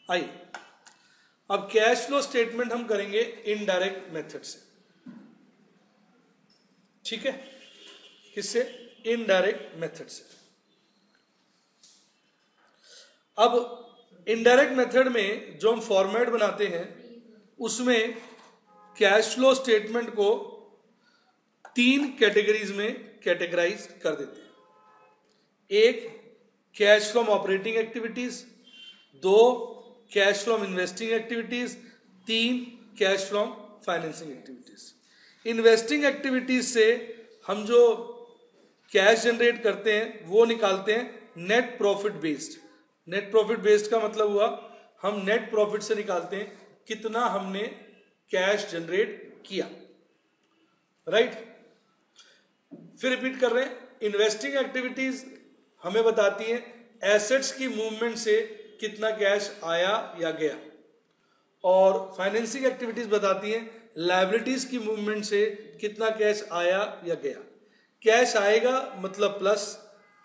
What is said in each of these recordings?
आइए अब cash flow statement हम करेंगे इनडायरेक्ट मेथड से, ठीक है। किससे? इनडायरेक्ट मेथड से। अब इनडायरेक्ट मेथड में जो हम फॉर्मेट बनाते हैं उसमें कैश फ्लो स्टेटमेंट को 3 कैटेगरीज में कैटेगराइज कर देते हैं। एक, cash from operating activities, 2 cash from investing activities, 3 cash from financing activities. Investing activities से हम जो कैश जनरेट करते हैं वो निकालते हैं net profit based. Net profit based का मतलब हुआ हम नेट प्रॉफिट से निकालते हैं कितना हमने कैश जनरेट किया, राइट। फिर रिपीट कर रहे हैं, इन्वेस्टिंग एक्टिविटीज हमें बताती हैं एसेट्स की मूवमेंट से कितना कैश आया या गया, और फाइनेंसिंग एक्टिविटीज बताती हैं लायबिलिटीज की मूवमेंट से कितना कैश आया या गया। कैश आएगा मतलब प्लस,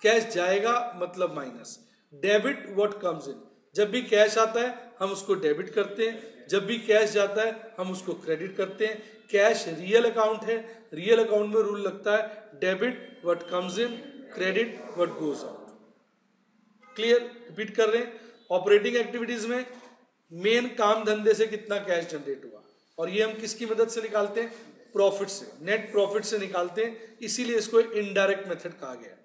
कैश जाएगा मतलब minus. Debit what comes in, जब भी कैश आता है हम उसको डेबिट करते हैं, जब भी कैश जाता है हम उसको क्रेडिट करते हैं। कैश रियल अकाउंट है, रियल अकाउंट में रूल लगता है debit what comes in, credit what goes out. Clear? Repeat कर रहे हैं, ऑपरेटिंग एक्टिविटीज में मेन काम धंधे से कितना कैश जनरेट हुआ, और ये हम किसकी मदद से निकालते हैं? प्रॉफिट से, नेट प्रॉफिट से निकालते हैं। इसीलिए इसको इनडायरेक्ट मेथड कहा गया,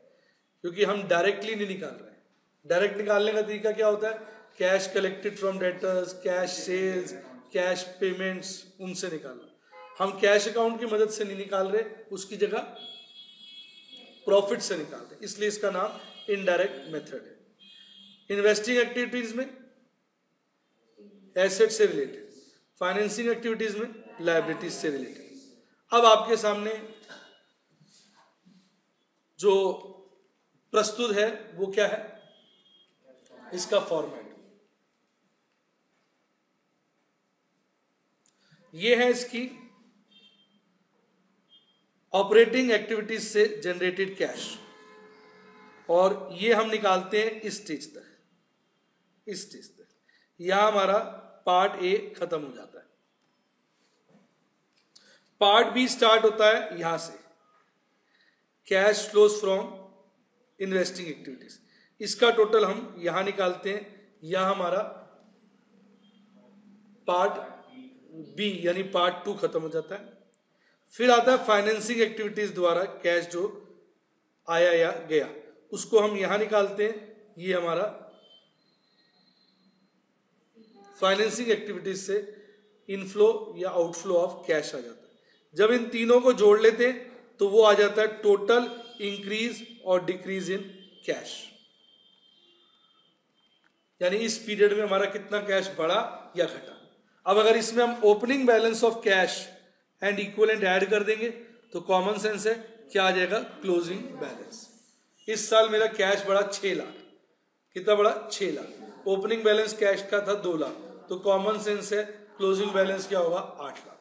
क्योंकि हम डायरेक्टली नहीं निकाल रहे हैं। डायरेक्ट निकालने का तरीका क्या होता है? Cash collected from debtors, cash sales, cash payments, उनसे निकालना। हम कैश अकाउंट की मदद से नहीं निकाल रहे, उसकी जगह प्रॉफिट से निकालते हैं, इसलिए इसका नाम इनडायरेक्ट मेथड है। इन्वेस्टिंग एक्टिविटीज में एसेट से रिलेटेड, फाइनेंसिंग एक्टिविटीज में लायबिलिटीज से रिलेटेड। अब आपके सामने जो प्रस्तुत है वो क्या है? इसका फॉर्मेट ये है, इसकी ऑपरेटिंग एक्टिविटीज से जनरेटेड कैश, और ये हम निकालते हैं इस स्टेज तक, इस स्टेज तक। यहां हमारा पार्ट ए खत्म हो जाता है। पार्ट बी स्टार्ट होता है यहां से, cash flows from investing activities. इसका टोटल हम यहां निकालते हैं। यह हमारा पार्ट बी यानी पार्ट 2 खत्म हो जाता है। फिर आता है फाइनेंसिंग एक्टिविटीज द्वारा कैश जो आया या गया, उसको हम यहां निकालते हैं। ये हमारा फाइनेंसिंग एक्टिविटीज से इनफ्लो या आउटफ्लो ऑफ कैश आ जाता है। जब इन तीनों को जोड़ लेते हैं तो वो आ जाता है टोटल इंक्रीज और डिक्रीज इन कैश, यानी इस पीरियड में हमारा कितना कैश बढ़ा या घटा। अब अगर इसमें हम opening balance of cash and equivalent add कर देंगे तो कॉमन सेंस है क्या आ जाएगा? Closing balance. इस साल मेरा कैश बढ़ा 6 लाख। कितना बढ़ा? 6 लाख। ओपनिंग बैलेंस कैश का था 2 लाख, तो कॉमन सेंस है क्लोजिंग बैलेंस क्या होगा? 8 लाख।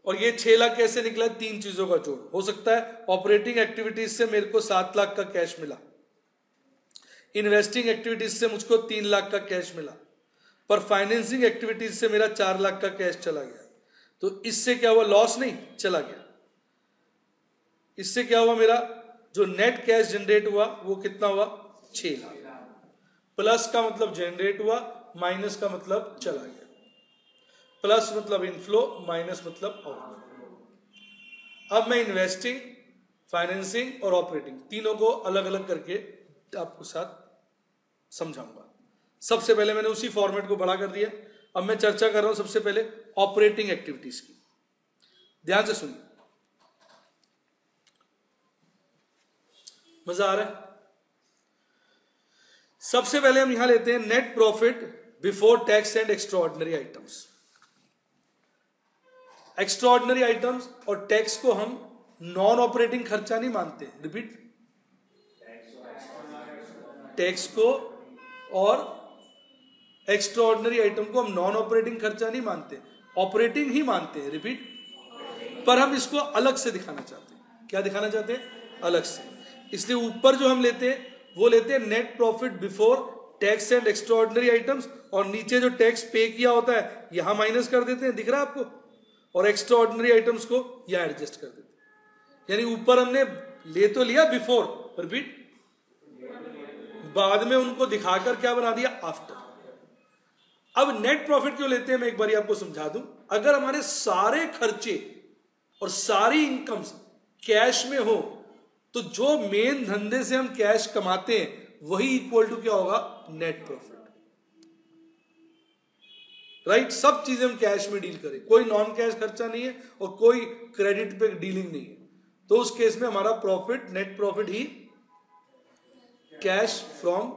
और ये 6 लाख कैसे निकला? 3 चीजों का जोड़ हो सकता है। ऑपरेटिंग एक्टिविटीज से मेरे को 7 लाख का कैश मिला, इन्वेस्टिंग एक्टिविटीज से मुझको 3 लाख का कैश मिला, पर फाइनेंसिंग एक्टिविटीज से मेरा 4 लाख का कैश चला गया। तो इससे क्या हुआ? लॉस नहीं, चला गया। इससे क्या हुआ? मेरा जो नेट कैश जनरेट हुआ वो कितना हुआ? 6 लाख। प्लस का मतलब जनरेट हुआ, माइनस का मतलब चला गया। प्लस मतलब इनफ्लो, माइनस मतलब आउटफ्लो। अब मैं इन्वेस्टिंग, फाइनेंसिंग और ऑपरेटिंग तीनों को अलग अलग करके आपको साथ समझाऊंगा। सबसे पहले मैंने उसी फॉर्मेट को बड़ा कर दिया। अब मैं चर्चा कर रहा हूं सबसे पहले ऑपरेटिंग एक्टिविटीज की। ध्यान से सुनिए, मजा आ रहा है? सबसे पहले हम यहां लेते हैं net profit before tax and extraordinary items. Extraordinary items और टैक्स को हम नॉन ऑपरेटिंग खर्चा नहीं मानते। रिपीट, टैक्स को और एक्स्ट्राऑर्डिनरी आइटम को हम नॉन ऑपरेटिंग खर्चा नहीं मानते, ऑपरेटिंग ही मानते हैं। रिपीट, पर हम इसको अलग से दिखाना चाहते हैं। क्या दिखाना चाहते हैं? अलग से। इसलिए ऊपर जो हम लेते हैं वो लेते हैं net profit before tax and extraordinary items, और नीचे जो टैक्स पे किया होता है यहां माइनस कर देते हैं, दिख रहा है आपको, और एक्स्ट्राऑर्डिनरी आइटम्स को यहां एडजस्ट कर देते हैं। यानी ऊपर हमने ले तो लिया बिफोर, रिपीट, बाद में उनको दिखाकर क्या बना दिया, आफ्टर। अब नेट प्रॉफिट क्यों लेते हैं मैं एक बार आपको समझा दूं। अगर हमारे सारे खर्चे और सारी इनकम्स कैश में हो तो जो मेन धंधे से हम कैश कमाते हैं वही इक्वल टू क्या होगा, नेट प्रॉफिट, राइट। सब चीजें हम कैश में डील करें, कोई नॉन कैश खर्चा नहीं है और कोई क्रेडिट पे डीलिंग नहीं है, तो उस केस में हमारा profit, net profit he cash from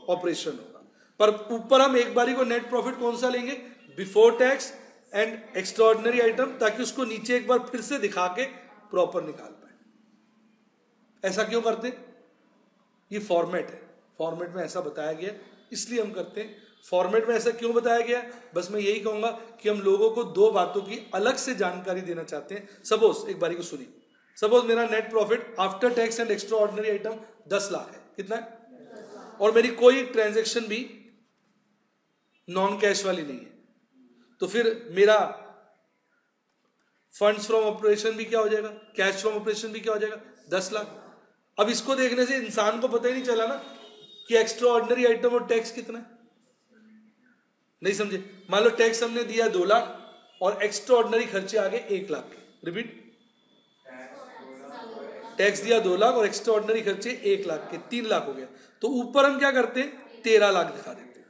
operation होगा। पर ऊपर हम एक बारी को नेट प्रॉफिट कौन सा लेंगे, before tax and extraordinary item, ताकि उसको नीचे एक बार फिर से दिखा के प्रॉपर निकाल पाए। ऐसा क्यों करते हैं, ये फॉर्मेट है, फॉर्मेट में ऐसा बताया गया इसलिए हम करते हैं। फॉर्मेट में ऐसा क्यों बताया गया, बस मैं यही कहूंगा कि हम लोगों को दो बातों की अलग से जानकारी देना चाहते हैं। सपोज, एक बारी को सुनिए, सपोज मेरा net profit after tax and extraordinary item 10 lakh है, कितना है, और मेरी कोई ट्रांजैक्शन भी नॉन कैश वाली नहीं है, तो फिर मेरा फंड्स फ्रॉम ऑपरेशन भी क्या हो जाएगा, कैश फ्रॉम ऑपरेशन भी क्या हो जाएगा, 10 लाख। अब इसको देखने से इंसान को पता ही नहीं चला ना कि एक्स्ट्रा ऑर्डिनरी आइटम और टैक्स कितना है, नहीं समझे। मान लो टैक्स हमने दिया 2 लाख और एक्स्ट्रा ऑर्डिनरी खर्चे आ गए 1 लाख के, रिपीट, टैक्स दिया 2 लाख और एक्स्ट्रा ऑर्डिनरी खर्चे 1 लाख के, 3 लाख हो गया। तो ऊपर हम क्या करते हैं, 13 लाख दिखा देते हैं,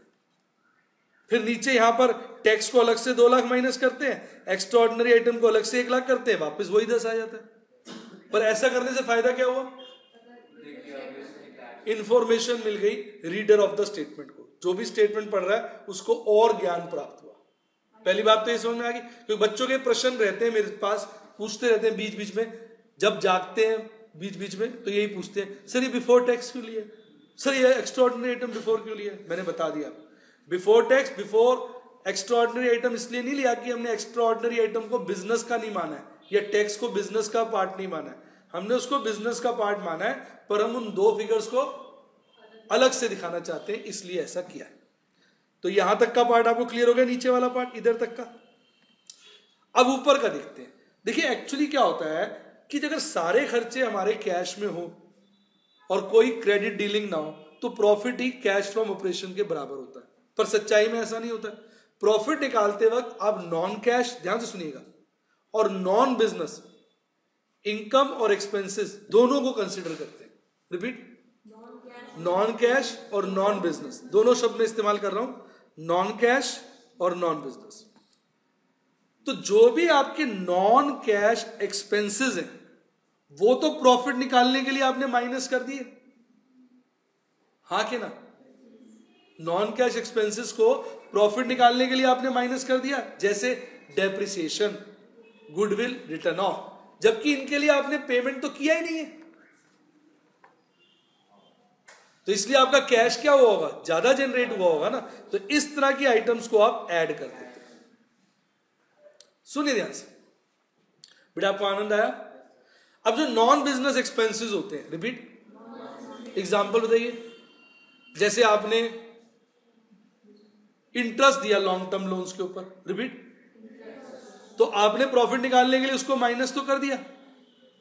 फिर नीचे यहां पर टैक्स को अलग से 2 लाख माइनस करते हैं, एक्स्ट्रा ऑर्डिनरी आइटम को अलग से 1 लाख करते हैं, वापस वही 10 आ जाता है। पर ऐसा करने से फायदा क्या हुआ, इंफॉर्मेशन मिल गई रीडर ऑफ द स्टेटमेंट को, जो भी स्टेटमेंट पढ़ रहा है उसको और ज्ञान प्राप्त हुआ। पहली बात तो ये समझ में आ गई, क्योंकि बच्चों के प्रश्न रहते हैं मेरे पास, पूछते रहते हैं बीच बीच में, जब जागते हैं बीच बीच में तो यही पूछते हैं, सर ये बिफोर टैक्स क्यों लिया, सर ये एक्स्ट्रा ऑर्डिनरी आइटम बिफोर क्यों लिया। मैंने बता दिया, before tax, before extra ordinary item इसलिए नहीं लिया कि हमने एक्स्ट्रा ऑर्डिनरी आइटम को बिजनेस का नहीं माना है, या टैक्स को बिजनेस का पार्ट नहीं माना है, हमने उसको बिजनेस का पार्ट माना है, पर हम उन दो फिगर्स को अलग से दिखाना चाहते हैं, इसलिए ऐसा किया है। तो यहां तक का पार्ट आपको क्लियर हो गया, नीचे वाला पार्ट इधर तक का। अब ऊपर का देखते हैं। देखिए एक्चुअली क्या होता है कि अगर सारे खर्चे हमारे कैश में हो और कोई क्रेडिट डीलिंग ना हो तो profit he cash from operation के बराबर होता है, पर सच्चाई में ऐसा नहीं होता। प्रॉफिट निकालते वक्त आप नॉन कैश, ध्यान से सुनिएगा, और नॉन बिजनेस इनकम और एक्सपेंसेस दोनों को कंसिडर करते हैं। रिपीट, नॉन कैश और नॉन बिजनेस, दोनों शब्द में इस्तेमाल कर रहा हूं, नॉन कैश और नॉन बिजनेस। तो जो भी आपके नॉन कैश एक्सपेंसेस हैं वो तो प्रॉफिट निकालने के लिए आपने माइनस कर दिए, हाँ कि ना। नॉन कैश एक्सपेंसेस को प्रॉफिट निकालने के लिए आपने माइनस कर दिया, जैसे डेप्रिसिएशन, गुडविल रिटर्न ऑफ, जबकि इनके लिए आपने पेमेंट तो किया ही नहीं है, तो इसलिए आपका कैश क्या हुआ होगा, ज्यादा जनरेट हुआ होगा ना। तो इस तरह की आइटम्स को आप ऐड कर देते हैं। सुनिए ध्यान से, बेटा आपको आनंद आया। अब जो नॉन बिजनेस एक्सपेंसेस होते हैं, रिपीट, एग्जांपल बताइए। जैसे आपने इंटरेस्ट दिया लॉन्ग टर्म लोन्स के ऊपर, रिपीट, तो आपने प्रॉफिट निकालने के लिए उसको माइनस तो कर दिया,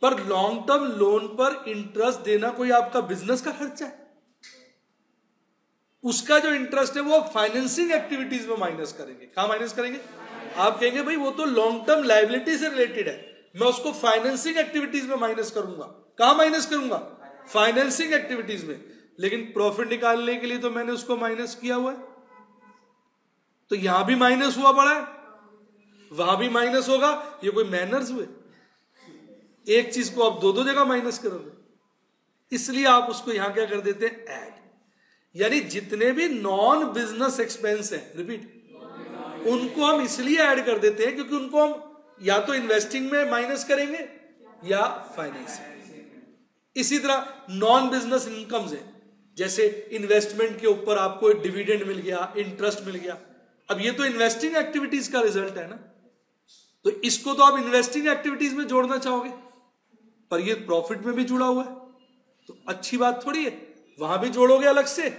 पर लॉन्ग टर्म लोन पर इंटरेस्ट देना कोई आपका बिजनेस का खर्चा है, उसका जो इंटरेस्ट है वो फाइनेंसिंग एक्टिविटीज में माइनस करेंगे। कहां माइनस करेंगे, आप कहेंगे भाई वो तो लॉन्ग टर्म लायबिलिटी से रिलेटेड है, मैं उसको फाइनेंसिंग एक्टिविटीज में माइनस करूंगा। कहां माइनस करूंगा, फाइनेंसिंग एक्टिविटीज में, लेकिन प्रॉफिट निकालने के लिए तो मैंने उसको माइनस किया हुआ है, तो यहां भी माइनस हुआ पड़ा है, वहां भी माइनस होगा। ये कोई मैनर्स हुए, एक चीज को आप दो दो जगह माइनस करोगे, इसलिए आप उसको यहां क्या कर देते हैं, ऐड। यानी जितने भी नॉन बिजनेस एक्सपेंस हैं, रिपीट, उनको हम इसलिए ऐड कर देते हैं क्योंकि उनको हम या तो इन्वेस्टिंग में माइनस करेंगे या फाइनेंसिंग। इसी तरह नॉन बिजनेस इनकम्स है, जैसे इन्वेस्टमेंट के ऊपर आपको डिविडेंड मिल गया, इंटरेस्ट मिल गया, अब ये तो इन्वेस्टिंग एक्टिविटीज का रिजल्ट है ना, तो इसको तो आप इन्वेस्टिंग एक्टिविटीज में जोड़ना चाहोगे, पर ये प्रॉफिट में भी जुड़ा हुआ है, तो अच्छी बात थोड़ी है, वहां भी जोड़ोगे अलग से,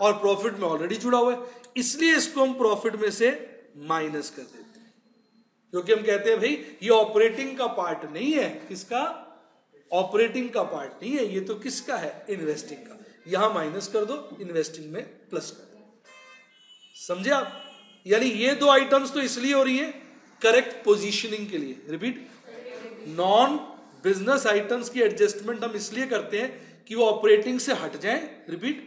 और प्रॉफिट में ऑलरेडी जुड़ा हुआ है, इसलिए इसको हम प्रॉफिट में से माइनस कर देते हैं, क्योंकि हम कहते हैं भाई ये ऑपरेटिंग का पार्ट नहीं है। किसका? ऑपरेटिंग का पार्ट नहीं है, ये तो किसका है? इन्वेस्टिंग का। यहां माइनस कर दो, इन्वेस्टिंग में प्लस कर दो। समझे आप? यानी ये दो आइटम्स तो इसलिए हो रही है करेक्ट पोजीशनिंग के लिए। रिपीट, नॉन बिजनेस आइटम्स की एडजस्टमेंट हम इसलिए करते हैं कि वो ऑपरेटिंग से हट जाएं, रिपीट,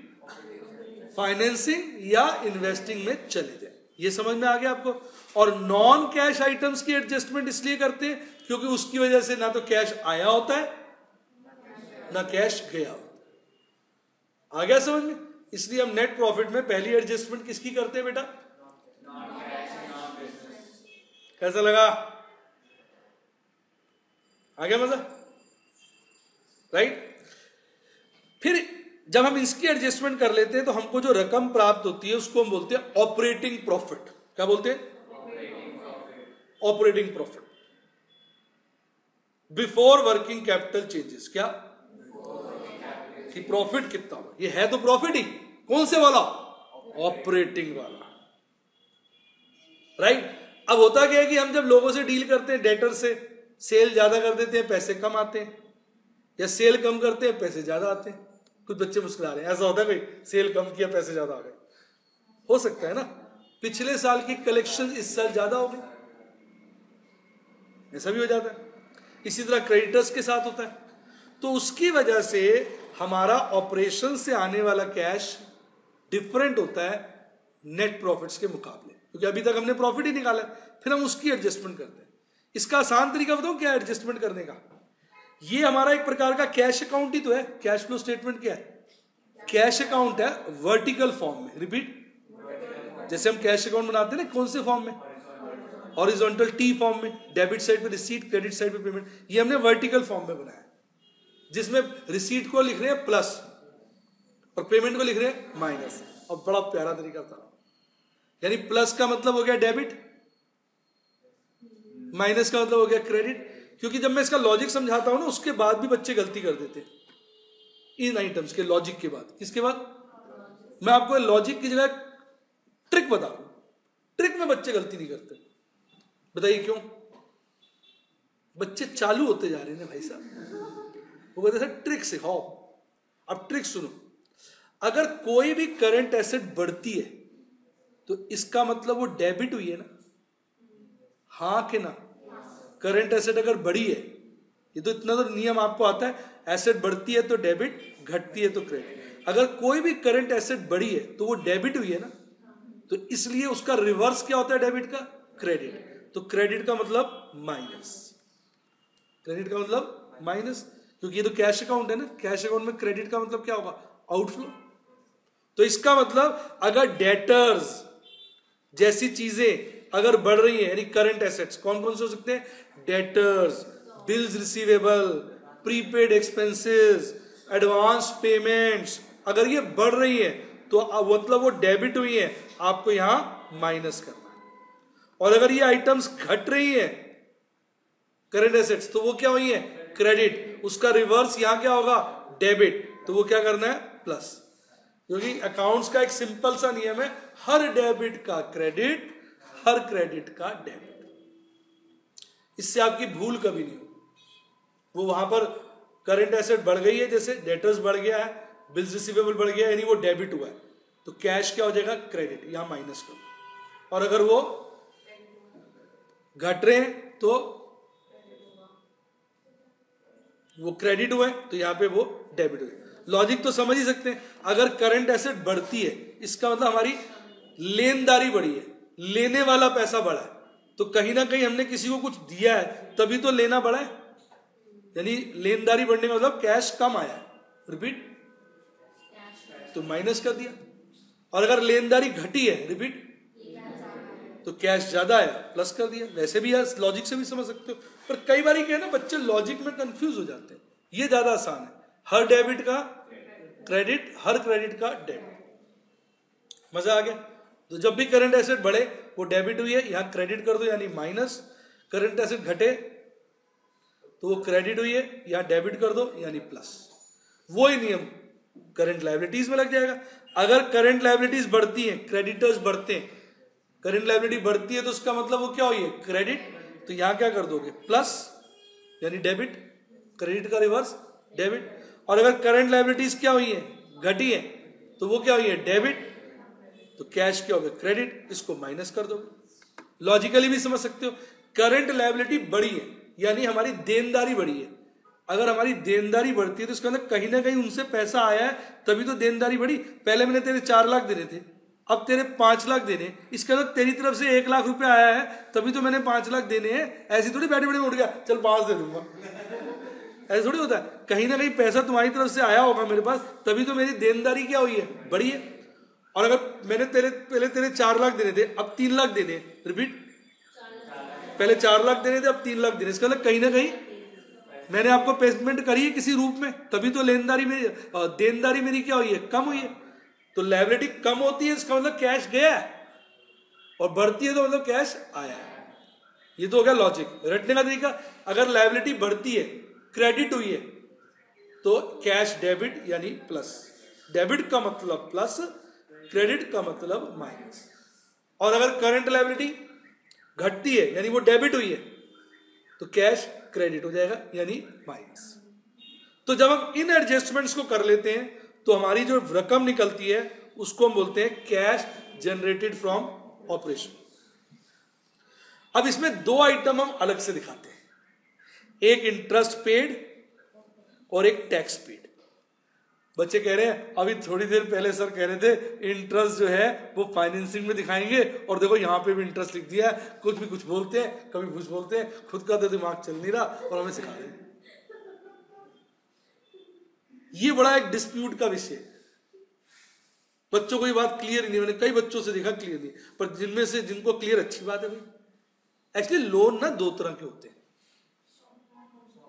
फाइनेंसिंग या इन्वेस्टिंग में चले जाएं। ये समझ में आ गया आपको? और नॉन कैश आइटम्स की एडजस्टमेंट इसलिए करते हैं क्योंकि उसकी वजह से ना तो कैश आया होता है ना कैश गया होता है। आ गया समझ में? इसलिए हम नेट प्रॉफिट में पहली एडजस्टमेंट किसकी करते हैं बेटा? कैसा लगा? आ गया मजा? राइट। फिर जब हम इसकी एडजस्टमेंट कर लेते हैं तो हमको जो रकम प्राप्त होती है उसको हम बोलते हैं ऑपरेटिंग प्रॉफिट। क्या बोलते हैं? Operating profit before working capital changes. क्या कि प्रॉफिट कितना हुआ? ये है तो प्रॉफिट ही, कौन से वाला? ऑपरेटिंग वाला। राइट। अब होता क्या है कि हम जब लोगों से डील करते हैं, डेटर से, सेल ज्यादा कर देते हैं पैसे कम आते हैं, या सेल कम करते हैं पैसे ज्यादा आते हैं। कुछ बच्चे मुस्कुरा रहे हैं, ऐसा होता है कोई? सेल कम किया पैसे ज्यादा आ गए। हो सकता है ना, पिछले साल की कलेक्शन इस साल ज्यादा हो गई, ऐसा भी हो जाता है। इसी तरह क्रेडिटर्स के साथ होता है। तो उसकी वजह से हमारा ऑपरेशन से आने वाला कैश डिफरेंट होता है नेट प्रॉफिट्स के मुकाबले, क्योंकि अभी तक हमने प्रॉफिट ही निकाला है, फिर हम उसकी एडजस्टमेंट करते हैं। इसका आसान तरीका बताओ क्या एडजस्टमेंट करने का? ये हमारा एक प्रकार का कैश अकाउंट ही तो है। कैश फ्लो स्टेटमेंट क्या है? कैश अकाउंट है वर्टिकल फॉर्म में। रिपीट, जैसे हम कैश अकाउंट बनाते हैं ना, कौन से फॉर्म में? हॉरिजॉन्टल टी फॉर्म में, डेबिट साइड पे रिसीट, क्रेडिट साइड पे पेमेंट। ये हमने वर्टिकल फॉर्म में बनाया, जिसमें रिसीट को लिख रहे हैं प्लस और पेमेंट को लिख रहे हैं माइनस। और बड़ा प्यारा तरीका था, यानी प्लस का मतलब हो गया डेबिट, माइनस का मतलब हो गया क्रेडिट। क्योंकि जब मैं इसका लॉजिक समझाता हूं ना, उसके बाद भी बच्चे गलती कर देते हैं इन आइटम्स के लॉजिक के बाद। किसके बाद? मैं आपको लॉजिक की जगह ट्रिक बता रहा हूं। ट्रिक में बच्चे गलती नहीं करते। बताइए क्यों? बच्चे चालू होते जा रहे हैं भाई साहब। वो कहते हैं ट्रिक सिखाओ। अब ट्रिक सुनो, अगर कोई भी करंट एसेट बढ़ती है तो इसका मतलब वो डेबिट हुई है ना? हाँ कि ना? करंट एसेट अगर बढ़ी है, ये तो इतना तो नियम आपको आता है, एसेट बढ़ती है तो डेबिट, घटती है तो क्रेडिट। अगर कोई भी करंट एसेट बढ़ी है तो वो डेबिट हुई है ना, तो इसलिए उसका रिवर्स क्या होता है डेबिट का? क्रेडिट। तो क्रेडिट का मतलब माइनस, क्रेडिट का मतलब माइनस, क्योंकि ये तो कैश अकाउंट है ना। कैश अकाउंट में क्रेडिट का मतलब क्या होगा? आउटफ्लो। तो इसका मतलब अगर डेटर्स जैसी चीजें अगर बढ़ रही है, यानी करंट एसेट्स कौन कौन से हो सकते हैं? Debtors, bills receivable, prepaid expenses, advance payments, अगर ये बढ़ रही है तो मतलब वो डेबिट हुई है, आपको यहां माइनस करना है। और अगर ये आइटम्स घट रही है करंट एसेट्स, तो वो क्या हुई है? क्रेडिट। उसका रिवर्स यहां क्या होगा? डेबिट। तो वो क्या करना है? प्लस। क्योंकि अकाउंट्स का एक सिंपल सा नियम है, हर डेबिट का क्रेडिट, हर क्रेडिट का डेबिट। इससे आपकी भूल कभी नहीं हो। वो वहां पर करंट एसेट बढ़ गई है, जैसे डेटर्स बढ़ गया है, बिल्स रिसीवेबल बढ़ गया है, यानी वो डेबिट हुआ है, तो कैश क्या हो जाएगा? क्रेडिट। यहां माइनस करो। और अगर वो घट रहे हैं तो वो क्रेडिट हुआ है, तो यहां पे वो डेबिट हुआ है। लॉजिक तो समझ ही सकते हैं। अगर करंट एसेट बढ़ती है, इसका मतलब हमारी लेनदारी बढ़ी है, लेने वाला पैसा बढ़ा है, तो कहीं ना कहीं हमने किसी को कुछ दिया है, तभी तो लेना बढ़ा है। यानी लेनदारी बढ़ने का मतलब कैश कम आया है। रिपीट, तो माइनस कर दिया। और अगर लेनदारी घटी है, रिपीट, तो कैश ज्यादा आया, प्लस कर दिया। वैसे भी यार लॉजिक से भी समझ सकते हो, पर कई बार क्या है ना, बच्चे लॉजिक में कंफ्यूज हो जाते हैं। ये ज्यादा आसान है, हर डेबिट का क्रेडिट, हर क्रेडिट का डेबिट। मजा आ गया? तो जब भी करंट एसेट बढ़े वो डेबिट हुई है, यहां क्रेडिट कर दो यानी माइनस। करंट एसेट घटे तो वो क्रेडिट हुई है, यहां डेबिट कर दो यानी प्लस। वो ही नियम करंट लायबिलिटीज में लग जाएगा। अगर करंट लायबिलिटीज बढ़ती हैं, क्रेडिटर्स बढ़ते हैं, करंट लायबिलिटी बढ़ती है तो उसका मतलब वो क्या हुई है, क्रेडिट। तो यहां क्या कर दोगे, प्लस यानी डेबिट, क्रेडिट का रिवर्स डेबिट। और अगर करंट लायबिलिटीज क्या हुई है, घटी है, तो वो क्या हुई है, डेबिट। तो कैश क्या हो गया, क्रेडिट, इसको माइनस कर दोगे। लॉजिकली भी समझ सकते हो, करंट लायबिलिटी बढ़ी है यानी हमारी देनदारी बढ़ी है। अगर हमारी देनदारी बढ़ती है तो इसका मतलब कहीं ना कहीं उनसे पैसा आया है, तभी तो देनदारी बढ़ी। पहले मैंने तेरे 4 लाख देने थे, अब तेरे 5 लाख देने, इसका मतलब तेरी तरफ से 1 लाख रुपए आया है, तभी तो मैंने 5 लाख देने हैं। ऐसी थोड़ी बैठे बैठे उठ गया चल 5 दे दूंगा, ऐसा थोड़ी होता है। कहीं ना कहीं पैसा तुम्हारी तरफ से आया होगा मेरे पास, तभी तो मेरी देनदारी क्या हुई है, बढ़ी है। और अगर मैंने पहले तेरे 4 लाख देने थे, अब 3 लाख देने, रिपीट, पहले 4 लाख देने थे, अब 3 लाख देने, इसका मतलब कहीं ना कहीं मैंने आपको पेमेंट करी है किसी रूप में, तभी तो लेनदारी मेरी, देनदारी मेरी क्या हुई है, कम हुई है। तो लायबिलिटी कम होती है इसका मतलब कैश गया है, और बढ़ती है तो मतलब कैश आया है। ये तो हो गया लॉजिक, रटने का तरीका। अगर लायबिलिटी बढ़ती है, क्रेडिट हुई है, तो कैश डेबिट यानी प्लस, डेबिट का मतलब प्लस, क्रेडिट का मतलब माइनस। और अगर करंट लायबिलिटी घटती है यानी वो डेबिट हुई है, तो कैश क्रेडिट हो जाएगा यानी माइनस। तो जब हम इन एडजस्टमेंट्स को कर लेते हैं तो हमारी जो रकम निकलती है उसको हम बोलते हैं कैश जनरेटेड फ्रॉम ऑपरेशन। अब इसमें 2 आइटम हम अलग से दिखाते हैं, एक इंटरेस्ट पेड और एक टैक्स पेड। बच्चे कह रहे हैं अभी थोड़ी देर पहले सर कह रहे थे इंटरेस्ट जो है वो फाइनेंसिंग में दिखाएंगे, और देखो यहां पे भी इंटरेस्ट लिख दिया है, कुछ भी कुछ बोलते हैं, कभी कुछ बोलते हैं, खुद का तो दिमाग चल नहीं रहा और हमें सिखा रहे हैं। ये बड़ा एक डिस्प्यूट का विषय है, बच्चों को ये बात क्लियर नहीं, मैंने कई बच्चों से देखा क्लियर नहीं, पर जिनमें से जिनको क्लियर, अच्छी बात है भाई। एक्चुअली लोन ना 2 तरह के होते हैं,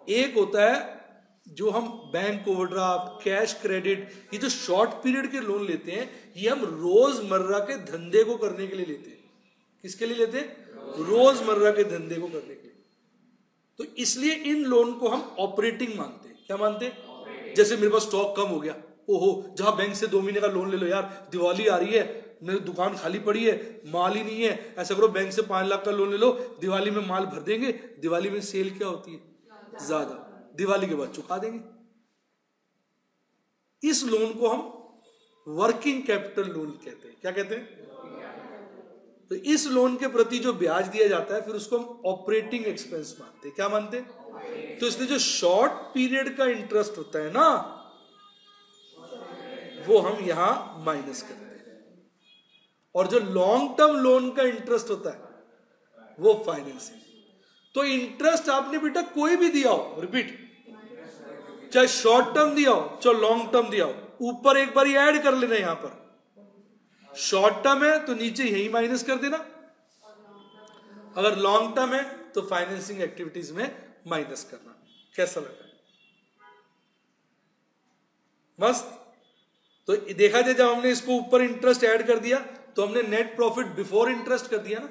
एक होता है जो हम बैंक ओवरड्राफ्ट, कैश क्रेडिट, ये जो शॉर्ट पीरियड के लोन लेते हैं, ये हम रोजमर्रा के धंधे को करने के लिए लेते हैं। किसके लिए लेते हैं, रोजमर्रा के धंधे को करने के लिए। तो इसलिए इन लोन को हम ऑपरेटिंग मानते हैं। क्या मानते हैं, जैसे मेरे पास स्टॉक कम हो गया, ओहो जहां बैंक से 2 महीने का लोन ले लो यार, दिवाली आ रही है, मेरी दुकान खाली पड़ी है, माल ही नहीं है, ऐसा करो बैंक से 5 लाख का लोन ले लो, दिवाली में माल भर देंगे। दिवाली में सेल क्या होती है, ज्यादा, दिवाली के बाद चुका देंगे। इस लोन को हम वर्किंग कैपिटल लोन कहते हैं। क्या कहते हैं, तो इस लोन के प्रति जो ब्याज दिया जाता है फिर उसको हम ऑपरेटिंग एक्सपेंस मानते हैं। क्या मानते हैं, तो इसलिए जो शॉर्ट पीरियड का इंटरेस्ट होता है ना, वो हम यहां माइनस करते हैं, और जो लॉन्ग टर्म लोन का इंटरेस्ट होता है वो फाइनेंसिंग। तो इंटरेस्ट आपने बेटा कोई भी दिया हो, रिपीट, चाहे शॉर्ट टर्म दिया हो चाहे लॉन्ग टर्म दिया हो, ऊपर एक बार ऐड कर लेना, यहां पर शॉर्ट टर्म है तो नीचे यही माइनस कर देना, अगर लॉन्ग टर्म है तो फाइनेंसिंग एक्टिविटीज में माइनस करना। कैसा लगा, मस्त। तो देखा जाए जब हमने इसको ऊपर इंटरेस्ट ऐड कर दिया तो हमने नेट प्रॉफिट बिफोर इंटरेस्ट कर दिया ना,